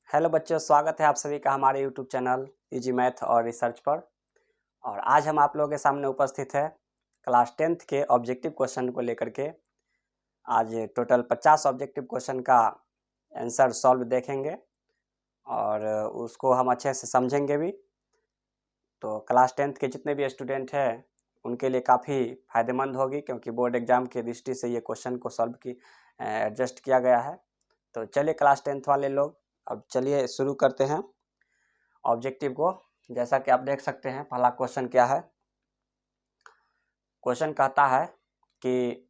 Hello बच्चों, स्वागत है आप सभी का हमारे यूट्यूब चैनल इजी मैथ और रिसर्च पर। और आज हम आप लोगों के सामने उपस्थित है क्लास 10th के ऑब्जेक्टिव क्वेश्चन को लेकर के। आज टोटल 50 ऑब्जेक्टिव क्वेश्चन का आंसर सॉल्व देखेंगे और उसको हम अच्छे से समझेंगे भी। तो क्लास 10th के जितने भी स्टूडेंट हैं उनके लिए काफ़ी फ़ायदेमंद होगी, क्योंकि बोर्ड एग्ज़ाम की दृष्टि से ये क्वेश्चन को सॉल्व की एडजस्ट किया गया है। तो चलिए क्लास 10th वाले लोग, अब चलिए शुरू करते हैं ऑब्जेक्टिव को। जैसा कि आप देख सकते हैं, पहला क्वेश्चन क्या है। क्वेश्चन कहता है कि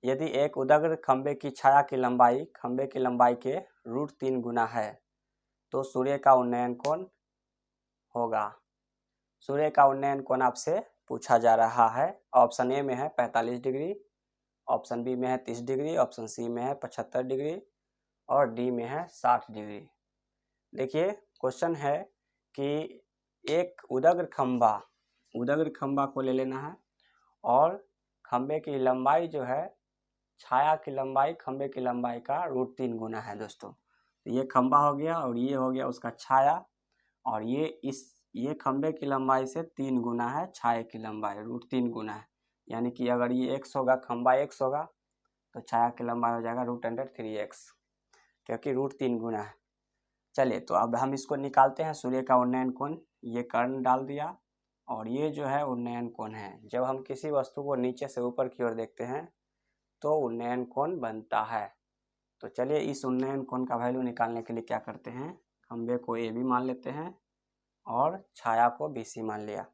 यदि एक उदग्र खंबे की छाया की लंबाई खंबे की लंबाई के √3 गुना है तो सूर्य का उन्नयन कोण होगा। सूर्य का उन्नयन कोण आपसे पूछा जा रहा है। ऑप्शन ए में है 45 डिग्री, ऑप्शन बी में है 30 डिग्री, ऑप्शन सी में है 75 डिग्री और डी में है 60 डिग्री। देखिए क्वेश्चन है कि एक उदग्र खंबा को ले लेना है और खंबे की लंबाई जो है, छाया की लंबाई खंबे की लंबाई का √3 गुना है दोस्तों। तो ये खंबा हो गया और ये हो गया उसका छाया, और ये खंबे की लंबाई से 3 गुना है छाया की लंबाई, √3 गुना है। यानी कि अगर ये x होगा, खंबा x होगा, तो छाया की लंबाई हो जाएगा √3x, क्योंकि √3 गुना है। चलिए तो अब हम इसको निकालते हैं। सूर्य का उन्नयन कोण, ये कर्ण डाल दिया, और ये जो है उन्नयन कोण है। जब हम किसी वस्तु को नीचे से ऊपर की ओर देखते हैं तो उन्नयन कोण बनता है। तो चलिए इस उन्नयन कोण का वैल्यू निकालने के लिए क्या करते हैं, खंबे को ए बी मान लेते हैं और छाया को बी सी मान लिया।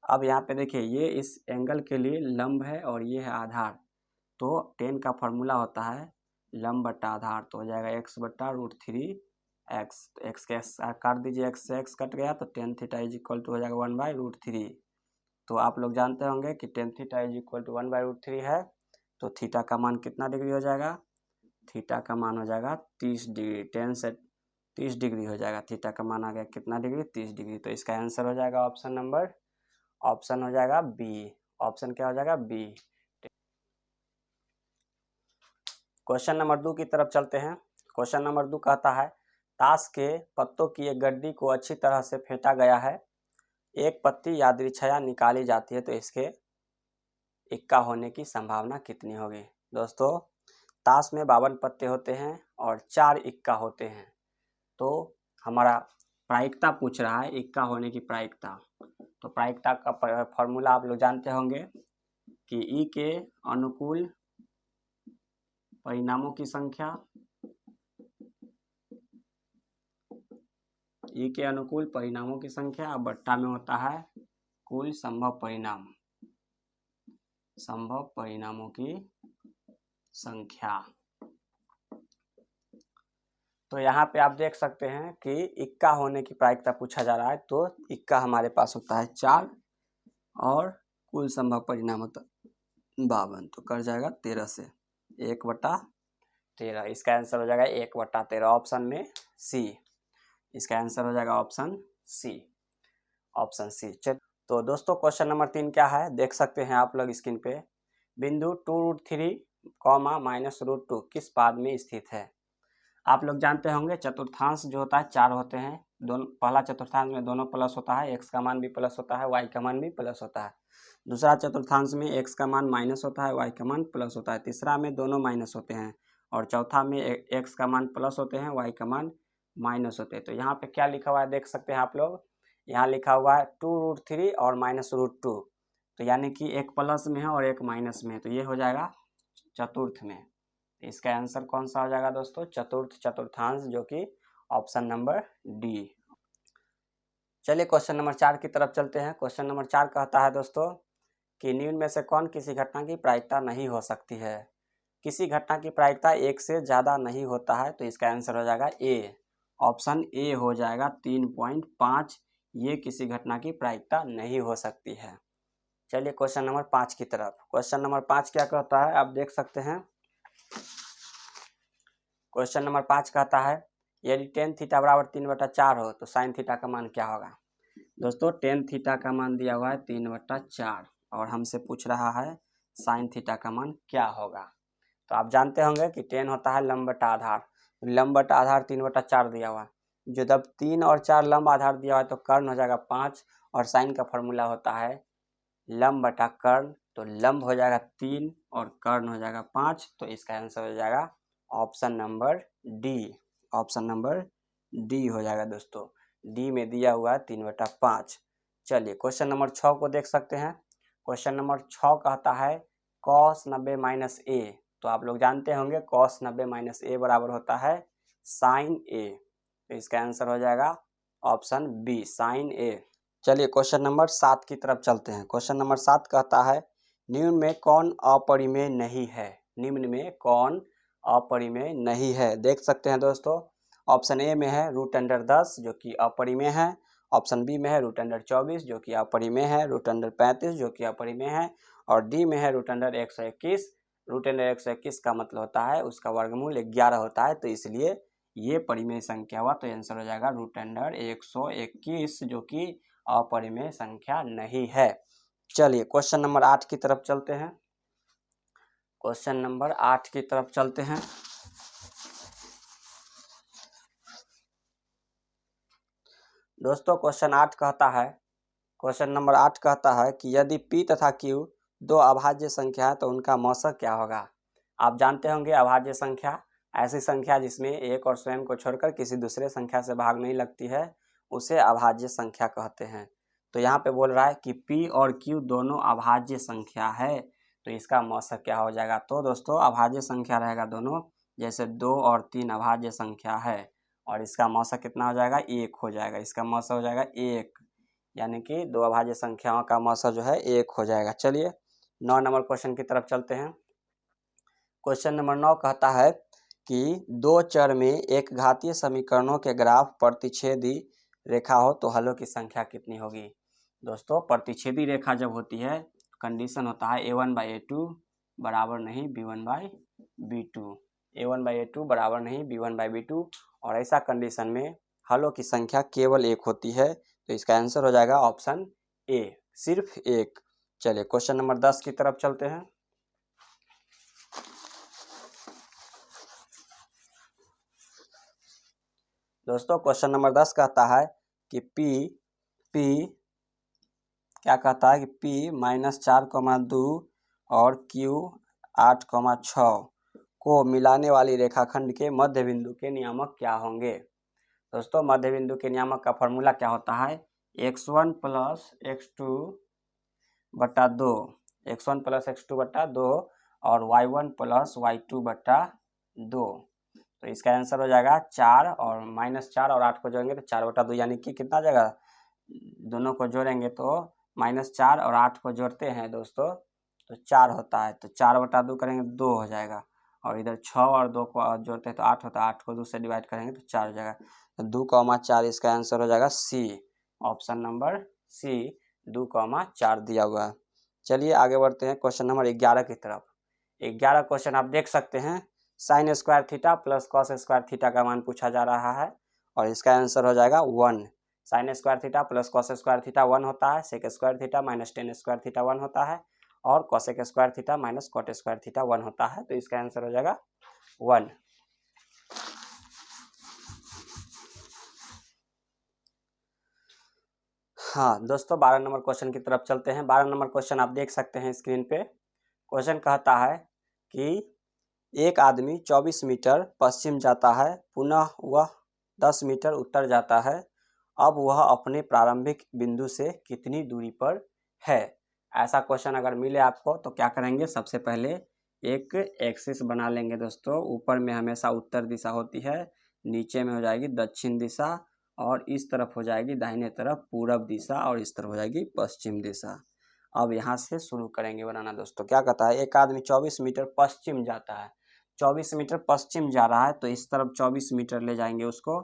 अब यहाँ पे देखिए, ये इस एंगल के लिए लंब है और ये है आधार। तो tan का फॉर्मूला होता है लंब बटा आधार, तो हो जाएगा x बटा √3x। x के x काट दीजिए, x से x कट गया तो tan theta is equal to हो जाएगा 1/√3। तो आप लोग जानते होंगे कि tan theta is equal to 1/√3 है। तो थीटा का मान कितना डिग्री हो जाएगा, थीटा का मान हो जाएगा 30 डिग्री। 10 से 30 डिग्री हो जाएगा। थीटा का मान आ गया कितना डिग्री, 30 डिग्री। तो इसका आंसर हो जाएगा ऑप्शन हो जाएगा बी। ऑप्शन क्या हो जाएगा, बी। क्वेश्चन नंबर 2 की तरफ चलते हैं। क्वेश्चन नंबर 2 कहता है ताश के पत्तों की एक गड्डी को अच्छी तरह से फेंटा गया है। एक पत्ती यादृच्छया निकाली जाती है तो इसके इक्का होने की संभावना कितनी होगी। दोस्तों, ताश में 52 पत्ते होते हैं और 4 इक्का होते हैं। तो हमारा प्रायिकता पूछ रहा है, इक्का होने की प्रायिकता। तो प्रायिकता का फॉर्मूला आप लोग जानते होंगे कि ई के अनुकूल परिणामों की संख्या, ई के अनुकूल परिणामों की संख्या बट्टा में होता है कुल संभव परिणामों की संख्या। तो यहाँ पे आप देख सकते हैं कि इक्का होने की प्रायिकता पूछा जा रहा है। तो इक्का हमारे पास होता है 4 और कुल संभव परिणाम होता है 52, तो कर जाएगा 13 से 1/13। इसका आंसर हो जाएगा 1/13, ऑप्शन में सी। इसका आंसर हो जाएगा ऑप्शन सी। चल तो दोस्तों, क्वेश्चन नंबर 3 क्या है देख सकते हैं आप लोग स्क्रीन पे। बिंदु 2√3, -√2 किस पाद में स्थित है। आप लोग जानते होंगे चतुर्थांश जो होता है 4 होते हैं। दोनों, पहला चतुर्थांश में दोनों प्लस होता है, x का मान भी प्लस होता है, y का मान भी प्लस होता है। दूसरा चतुर्थांश में x का मान माइनस होता है, y का मान प्लस होता है। तीसरा में दोनों माइनस होते हैं और चौथा में x का मान प्लस होते हैं, y का मान माइनस होते हैं। तो यहाँ पे क्या लिखा हुआ है देख सकते हैं आप लोग। यहाँ लिखा हुआ है 2√3 और -√2, तो यानी कि एक प्लस में है और एक माइनस में है, तो ये हो जाएगा चतुर्थ में। इसका आंसर कौन सा हो जाएगा दोस्तों, चतुर्थांश, जो कि ऑप्शन नंबर डी। चलिए क्वेश्चन नंबर 4 की तरफ चलते हैं। क्वेश्चन नंबर 4 कहता है दोस्तों कि निम्न में से कौन किसी घटना की प्रायिकता नहीं हो सकती है। किसी घटना की प्रायिकता 1 से ज़्यादा नहीं होता है, तो इसका आंसर हो जाएगा ए। ऑप्शन ए हो जाएगा 3.5। ये किसी घटना की प्रायिकता नहीं हो सकती है। चलिए क्वेश्चन नंबर 5 की तरफ। क्वेश्चन नंबर 5 क्या कहता है आप देख सकते हैं। क्वेश्चन नंबर 5 कहता है यदि tan थीटा बराबर 3/4 हो तो sin थीटा का मान क्या होगा। दोस्तों, tan थीटा का मान दिया हुआ है 3/4 और हमसे पूछ रहा है sin थीटा का मान क्या होगा। तो आप जानते होंगे कि tan होता है लंब बटा आधार। लंब बटा आधार 3/4 दिया हुआ है, जो जब 3 और 4 लंब आधार दिया हुआ है तो कर्ण हो जाएगा 5, और साइन का फॉर्मूला होता है लंब बटा कर्ण, तो लंब हो जाएगा 3 और कर्ण हो जाएगा 5, तो इसका आंसर हो जाएगा option number D. Option number D हो जाएगा दोस्तों, डी में दिया हुआ है 3/5। चलिए क्वेश्चन नंबर 6 को देख सकते हैं। क्वेश्चन नंबर 6 कहता है cos 90 - a, तो आप लोग जानते होंगे cos 90 - a बराबर होता है sin a, तो इसका आंसर हो जाएगा ऑप्शन बी sin a। चलिए क्वेश्चन नंबर 7 की तरफ चलते हैं। क्वेश्चन नंबर 7 कहता है निम्न में कौन अपरिमेय नहीं है। निम्न में कौन अपरिमेय नहीं है, देख सकते हैं दोस्तों। ऑप्शन ए में है √10 जो कि अपरिमेय है। ऑप्शन बी में है √24 जो कि अपरिमेय है। √35 जो कि अपरिमेय है। और डी में है √121। √121 का मतलब होता है उसका वर्गमूल 11 होता है, तो इसलिए ये परिमेय संख्या हुआ, तो आंसर हो जाएगा √121 जो कि अपरिमेय संख्या नहीं है। चलिए क्वेश्चन नंबर 8 की तरफ चलते हैं। क्वेश्चन नंबर 8 की तरफ चलते हैं। दोस्तों क्वेश्चन नंबर 8 कहता है कि यदि P तथा Q दो अभाज्य संख्या है तो उनका मौसक क्या होगा। आप जानते होंगे अभाज्य संख्या ऐसी संख्या जिसमें एक और स्वयं को छोड़कर किसी दूसरे संख्या से भाग नहीं लगती है, उसे अभाज्य संख्या कहते हैं। तो यहाँ पे बोल रहा है कि P और Q दोनों अभाज्य संख्या है, तो इसका मौसक क्या हो जाएगा। तो दोस्तों अभाज्य संख्या रहेगा दोनों, जैसे 2 और 3 अभाज्य संख्या है, और इसका मौसक कितना हो जाएगा 1 हो जाएगा। इसका मौसक हो जाएगा 1, यानी कि दो अभाज्य संख्याओं का मौसक जो है 1 हो जाएगा। चलिए 9 नंबर क्वेश्चन की तरफ चलते हैं। क्वेश्चन नंबर 9 कहता है कि दो चर में एक घातीय समीकरणों के ग्राफ प्रतिच्छेदी रेखा हो तो हलों की संख्या कितनी होगी। दोस्तों प्रतिच्छेदी रेखा जब होती है कंडीशन होता है a1/a2 बराबर नहीं b1/b2, a1/a2 बराबर नहीं b1/b2, और ऐसा कंडीशन में हलों की संख्या केवल 1 होती है, तो इसका आंसर हो जाएगा ऑप्शन ए, सिर्फ 1। चलिए क्वेश्चन नंबर 10 की तरफ चलते हैं। दोस्तों क्वेश्चन नंबर 10 कहता है कि P क्या कहता है कि P -4,2 और Q 8,6 को मिलाने वाली रेखाखंड के मध्य बिंदु के नियामक क्या होंगे। दोस्तों मध्य बिंदु के नियामक का फॉर्मूला क्या होता है x1 + x2 बटा 2, x1 + x2 बटा 2 और y1 + y2 बटा 2, तो इसका आंसर हो जाएगा 4, और -4 और 8 को जोड़ेंगे तो 4/2, यानी कि कितना जाएगा, दोनों को जोड़ेंगे तो -4 और 8 को जोड़ते हैं दोस्तों तो 4 होता है, तो 4/2 करेंगे 2 हो जाएगा, और इधर 6 और 2 को जोड़ते हैं तो 8 होता है, 8 को 2 से डिवाइड करेंगे तो 4 हो जाएगा, तो 2,4 इसका आंसर हो जाएगा सी, ऑप्शन नंबर सी 2,4 दिया हुआ है। चलिए आगे बढ़ते हैं क्वेश्चन नंबर 11 की तरफ। 11 क्वेश्चन आप देख सकते हैं sin square theta plus cos square theta का मान पूछा जा रहा है, और इसका आंसर हो जाएगा 1। sin square theta plus cos square theta 1 होता है, sec square theta minus tan square theta 1 होता है, और cosec square theta minus cot square theta 1 होता है, तो इसका आंसर हो जाएगा 1। हाँ दोस्तों 12 नंबर क्वेश्चन की तरफ चलते हैं। 12 नंबर क्वेश्चन आप देख सकते हैं स्क्रीन पे। क्वेश्चन कहता है कि एक आदमी 24 मीटर पश्चिम जाता है, पुनः वह 10 मीटर उत्तर जाता है, अब वह अपने प्रारंभिक बिंदु से कितनी दूरी पर है। ऐसा क्वेश्चन अगर मिले आपको तो क्या करेंगे, सबसे पहले एक एक्सिस बना लेंगे दोस्तों। ऊपर में हमेशा उत्तर दिशा होती है, नीचे में हो जाएगी दक्षिण दिशा, और इस तरफ हो जाएगी दाहिने तरफ पूरब दिशा, और इस तरफ हो जाएगी पश्चिम दिशा। अब यहाँ से शुरू करेंगे बनाना दोस्तों। क्या कहता है, एक आदमी 24 मीटर पश्चिम जाता है, 24 मीटर पश्चिम जा रहा है, तो इस तरफ 24 मीटर ले जाएंगे उसको,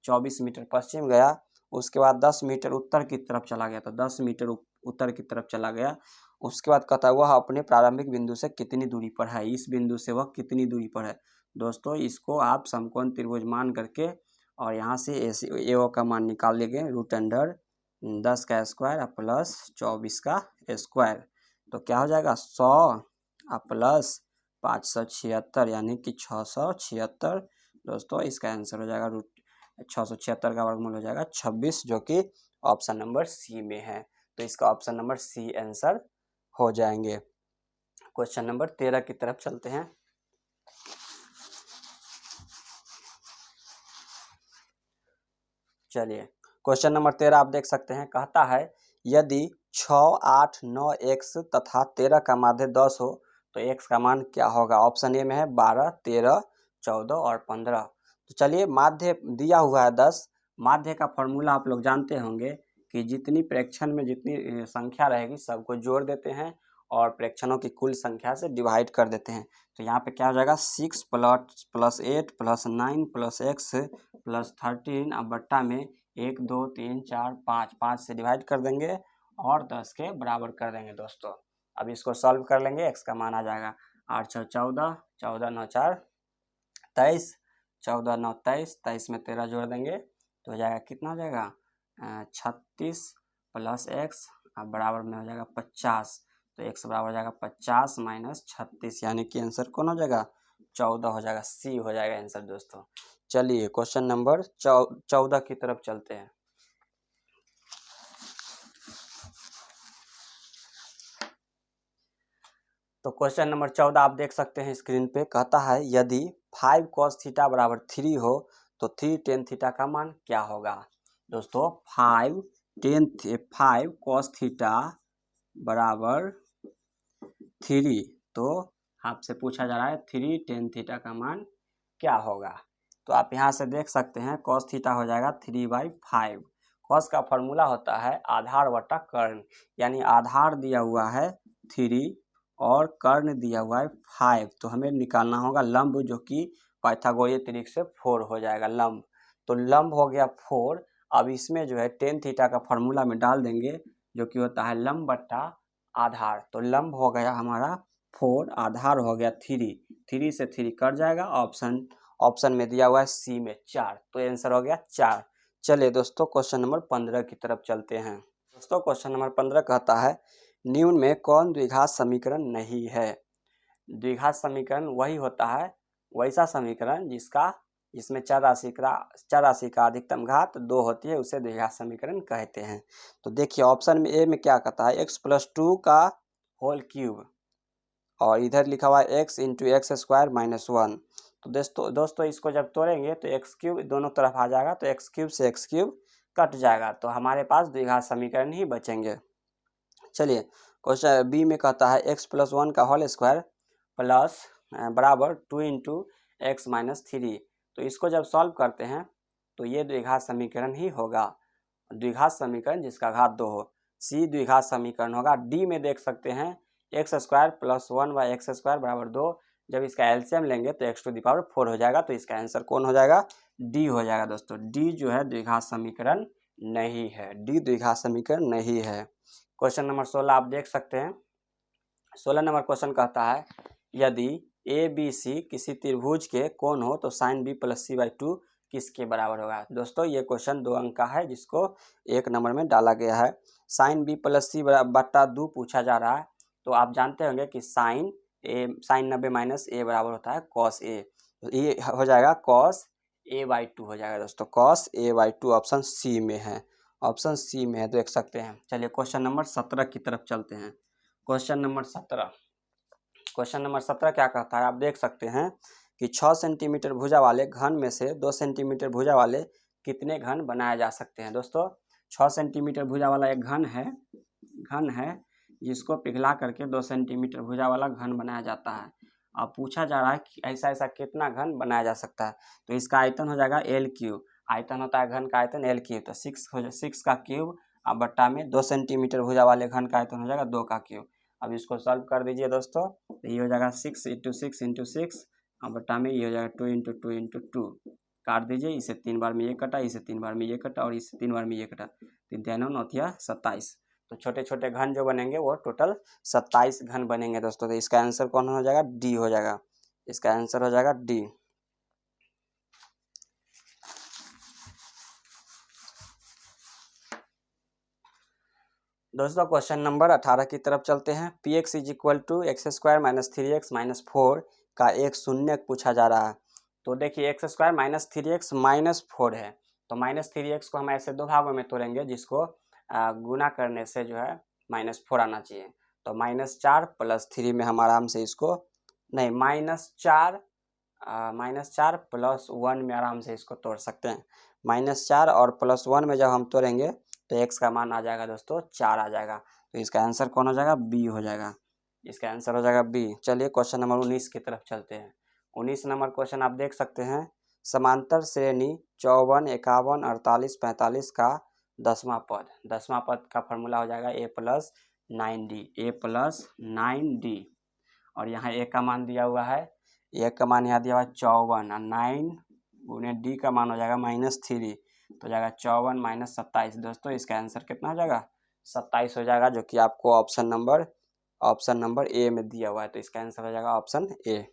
24 मीटर पश्चिम गया, उसके बाद 10 मीटर उत्तर की तरफ चला गया, तो 10 मीटर उत्तर की तरफ चला गया। उसके बाद कहता है वह अपने प्रारंभिक बिंदु से कितनी दूरी पर है, इस बिंदु से वह कितनी दूरी पर है। दोस्तों इसको आप समकोण त्रिभुज मान करके और यहाँ से ए का मान निकाल लेंगे, √10 का स्क्वायर प्लस 24 का स्क्वायर, तो क्या हो जाएगा 100 प्लस 576, यानी कि 676। दोस्तों इसका आंसर हो जाएगा 676 का वर्गमूल हो जाएगा 26, जो कि ऑप्शन नंबर सी में है। तो इसका ऑप्शन नंबर सी आंसर हो जाएंगे। क्वेश्चन नंबर 13 की तरफ चलते हैं। चलिए क्वेश्चन नंबर 13 आप देख सकते हैं, कहता है यदि 6, 8, 9 x तथा 13 का माध्य 10 हो तो x का मान क्या होगा। ऑप्शन ए में है 12, 13, 14 और 15। तो चलिए माध्य दिया हुआ है 10। माध्य का फॉर्मूला आप लोग जानते होंगे कि जितनी प्रेक्षण में जितनी संख्या रहेगी सबको जोड़ देते हैं और प्रेक्षणों की कुल संख्या से डिवाइड कर देते हैं। तो यहाँ पे क्या हो जाएगा 6 plus 8 plus 9 plus x plus 13 अब बट्टा में 1, 2, 3, 4, 5, 5 से डिवाइड कर देंगे और 10 के बराबर कर देंगे दोस्तों। अब इसको सॉल्व कर लेंगे, x का मान आ जाएगा 8, 6, 14, 14, 9, 4, 23, 14, 9, 23, 23 में 13 जोड़ देंगे तो हो जाएगा कितना हो जाएगा 36 प्लस x अब बराबर में हो जाएगा 50। तो x बराबर हो जाएगा 50 माइनस 36, यानी कि आंसर कौन हो जाएगा 14 हो जाएगा, सी हो जाएगा आंसर दोस्तों। चलिए क्वेश्चन नंबर 14 की तरफ चलते हैं। तो क्वेश्चन नंबर 14 आप देख सकते हैं स्क्रीन पे, कहता है यदि 5 cos थीटा बराबर 3 हो तो 3 tan थीटा का मान क्या होगा। दोस्तों 5 cos थीटा बराबर 3, तो आपसे पूछा जा रहा है 3 tan थीटा का मान क्या होगा। तो आप यहाँ से देख सकते हैं cos थीटा हो जाएगा 3/5। cos का फॉर्मूला होता है आधार बटा कर्ण, यानी आधार दिया हुआ है 3 और कर्ण दिया हुआ है 5। तो हमें निकालना होगा लंब, जो कि पाइथागोरीय त्रिक से 4 हो जाएगा लंब। तो लंब हो गया 4। अब इसमें जो है tan थीटा का फॉर्मूला में डाल देंगे, जो कि होता है लंब बट्टा आधार। तो लंब हो गया हमारा 4, आधार हो गया 3, 3 से 3 कट जाएगा। ऑप्शन में दिया हुआ है सी में 4, तो आंसर हो गया 4। चलिए दोस्तों क्वेश्चन नंबर 15 की तरफ चलते हैं। दोस्तों क्वेश्चन नंबर 15 कहता है निम्न में कौन द्विघात समीकरण नहीं है। द्विघात समीकरण वही होता है, वैसा समीकरण जिसमें चर राशि का अधिकतम घात 2 होती है, उसे द्विघात समीकरण कहते हैं। तो देखिए ऑप्शन में ए में क्या कहता है x+2 का होल क्यूब और इधर लिखा हुआ है x इंटू x²-1। तो दोस्तों इसको जब तोड़ेंगे तो x³ दोनों तरफ आ जाएगा, तो x³ से x³ कट जाएगा, तो हमारे पास द्विघात समीकरण ही बचेंगे। चलिए क्वेश्चन बी में कहता है x+1 का होल स्क्वायर प्लस बराबर 2 इंटू x-3। तो इसको जब सॉल्व करते हैं तो ये द्विघात समीकरण ही होगा, द्विघात समीकरण जिसका घात 2 हो। सी द्विघात समीकरण होगा। डी में देख सकते हैं x² प्लस 1/x² बराबर 2। जब इसका एलसीएम लेंगे तो x⁴ हो जाएगा, तो इसका आंसर कौन हो जाएगा डी हो जाएगा दोस्तों। डी जो है द्विघात समीकरण नहीं है, डी द्विघात समीकरण नहीं है। क्वेश्चन नंबर 16 आप देख सकते हैं। 16 नंबर क्वेश्चन कहता है यदि ए बी सी किसी त्रिभुज के कोण हो तो साइन बी प्लस c/2 किसके बराबर होगा। दोस्तों ये क्वेश्चन 2 अंक का है, जिसको 1 नंबर में डाला गया है। साइन बी प्लस c/2 पूछा जा रहा है। तो आप जानते होंगे कि साइन 90 माइनस ए बराबर होता है cos a, तो ये हो जाएगा cos a/2 हो जाएगा दोस्तों, cos a/2 ऑप्शन सी में है, ऑप्शन सी में है, देख सकते हैं। चलिए क्वेश्चन नंबर 17 की तरफ चलते हैं। क्वेश्चन नंबर 17 क्या कहता है आप देख सकते हैं कि 6 सेंटीमीटर भुजा वाले घन में से 2 सेंटीमीटर भुजा वाले कितने घन बनाए जा सकते हैं। दोस्तों 6 सेंटीमीटर भुजा वाला एक घन है जिसको पिघला करके 2 सेंटीमीटर भुजा वाला घन बनाया जाता है। अब पूछा जा रहा है कि ऐसा कितना घन बनाया जा सकता है। तो इसका आयतन हो जाएगा L3, आयतन होता है घन का आयतन L3, तो 6 का क्यूब अब बट्टा में 2 सेंटीमीटर भुजा वाले घन का आयतन हो जाएगा 2 का क्यूब। अब इसको सॉल्व कर दीजिए दोस्तों, तो ये हो जाएगा 6 इंटू 6 इंटू 6 अब बट्टा में ये हो जाएगा 2 इंटू 2 इंटू 2। काट दीजिए, इसे 3 बार में ये कटा, इसे 3 बार में ये कटा और इसे 3 बार में ये कटा, 3 3 9 27। तो छोटे छोटे घन जो बनेंगे वो टोटल 27 घन बनेंगे दोस्तों। तो इसका आंसर कौन हो जाएगा डी हो जाएगा, इसका आंसर हो जाएगा डी। दोस्तों क्वेश्चन नंबर 18 की तरफ चलते हैं। px = x² - 3x - 4 का एक शून्यक पूछा जा रहा है। तो देखिए x² - 3x - 4 है, तो -3x को हम ऐसे 2 भागों में तोड़ेंगे जिसको गुना करने से जो है -4 आना चाहिए। तो -4 + 3 में हम आराम से इसको नहीं -4 + 1 में आराम से इसको तोड़ सकते हैं। -4 और +1 में जब हम तोड़ेंगे तो x का मान आ जाएगा दोस्तों 4 आ जाएगा। तो इसका आंसर कौन हो जाएगा? बी हो जाएगा। इसका आंसर हो जाएगा बी। चलिए क्वेश्चन नंबर 19 की तरफ चलते हैं। 19 नंबर क्वेश्चन आप देख सकते हैं, समांतर श्रेणी 54, 51, 48, 45 का 10वां पद। 10वां पद का फॉर्मूला हो जाएगा a + 9d, a + 9d। और यहाँ a का मान दिया हुआ है, a का मान यहाँ दिया हुआ है 54 और 9 गुने d का मान हो जाएगा -3, तो हो जाएगा 54 - 27। दोस्तों इसका आंसर कितना हो जाएगा? 27 हो जाएगा, जो कि आपको ऑप्शन नंबर ए में दिया हुआ है। तो इसका आंसर हो जाएगा ऑप्शन ए।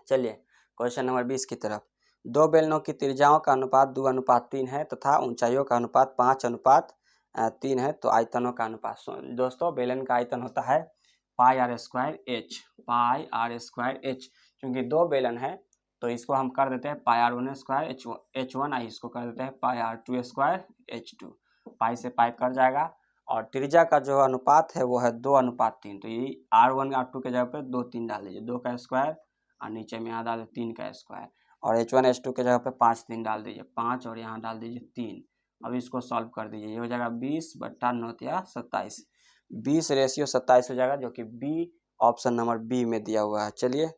चलिए क्वेश्चन नंबर 20 की तरफ। 2 बेलनों की त्रिज्याओं का अनुपात 2:3 है तथा ऊंचाइयों का अनुपात 5:3 है, तो आयतनों का अनुपात। दोस्तों बेलन का आयतन होता है πr²h। क्योंकि 2 बेलन है तो इसको हम कर देते हैं πr1² h1, इसको कर देते हैं πr2² h2। पाई से पाई कट जाएगा और त्रिज्या का जो अनुपात है वो है 2:3। तो ये r1 r2 के जगह पे 2 3 डाल दीजिए, 2 का स्क्वायर और नीचे में यहाँ डाल दीजिए 3 का स्क्वायर, और h1 h2 के जगह पे 5 3 डाल दीजिए, 5 और यहाँ डाल दीजिए 3। अब इसको सॉल्व कर दीजिए, ये हो जाएगा 20/9 27। 20:27 हो जाएगा, जो कि बी ऑप्शन नंबर बी में दिया हुआ है। चलिए